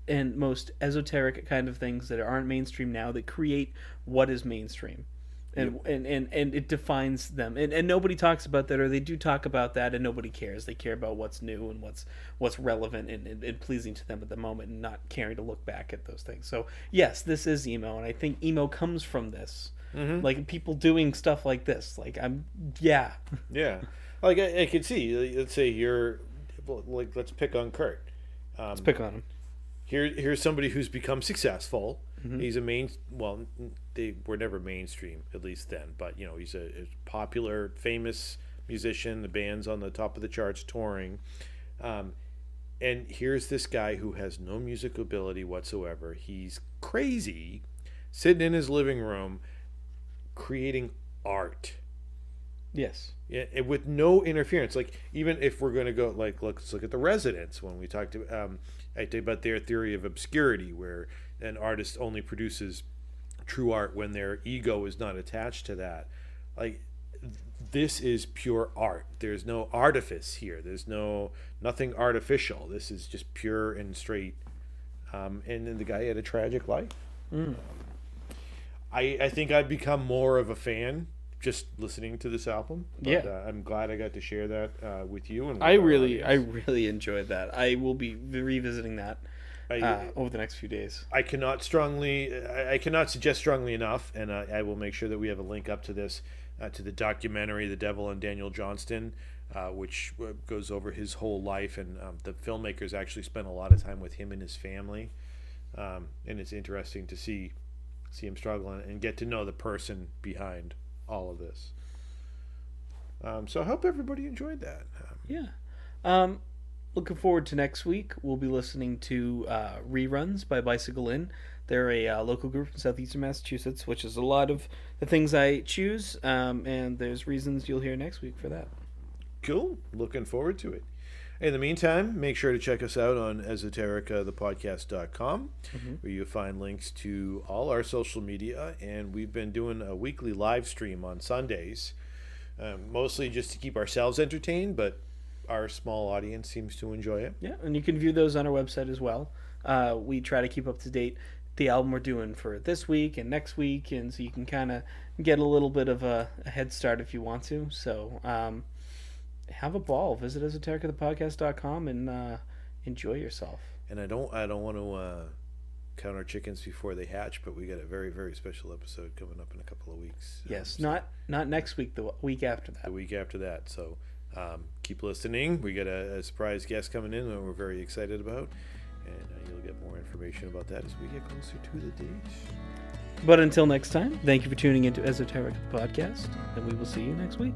and most esoteric kind of things that aren't mainstream now that create what is mainstream. And it defines them. And nobody talks about that, or they do talk about that and nobody cares. They care about what's new and what's relevant and pleasing to them at the moment, and not caring to look back at those things. So yes, this is emo, and I think emo comes from this. Mm-hmm. Like, people doing stuff like this. Like, yeah. Like, I could see, let's say you're, like, let's pick on Kurt. Let's pick on him. Here's somebody who's become successful. Mm-hmm. He's they were never mainstream, at least then, but, you know, he's a popular, famous musician. The band's on the top of the charts touring. And here's this guy who has no musical ability whatsoever. He's crazy, sitting in his living room, creating art. Yes. Yeah, with no interference. Like, even if we're going to go, like, let's look at The Residents, when we talked about their theory of obscurity, where an artist only produces true art when their ego is not attached to that. Like, this is pure art. There's no artifice here. There's nothing artificial. This is just pure and straight. And then the guy had a tragic life. I think I've become more of a fan just listening to this album. But, I'm glad I got to share that with you. And with I really enjoyed that. I will be revisiting that over the next few days. I cannot suggest strongly enough, and I will make sure that we have a link up to this, to the documentary The Devil and Daniel Johnston, which goes over his whole life, and the filmmakers actually spent a lot of time with him and his family, and it's interesting to see him struggle and get to know the person behind all of this. So I hope everybody enjoyed that. Yeah. Looking forward to next week. We'll be listening to Reruns by Bicycle Inn. They're a local group in southeastern Massachusetts, which is a lot of the things I choose, and there's reasons you'll hear next week for that. Cool. Looking forward to it. In the meantime, make sure to check us out on esoterica.thepodcast.com, where you'll find links to all our social media, and we've been doing a weekly live stream on Sundays, mostly just to keep ourselves entertained, but our small audience seems to enjoy it. Yeah, and you can view those on our website as well. We try to keep up to date the album we're doing for this week and next week, and so you can kind of get a little bit of a head start if you want to. So have a ball. Visit esotericathepodcast.com and enjoy yourself. And I don't want to count our chickens before they hatch, but we got a very, very special episode coming up in a couple of weeks. Yes, not next week, the week after that. The week after that. So keep listening. We got a surprise guest coming in that we're very excited about, and you'll get more information about that as we get closer to the date. But until next time, thank you for tuning into Esoterica Podcast, and we will see you next week.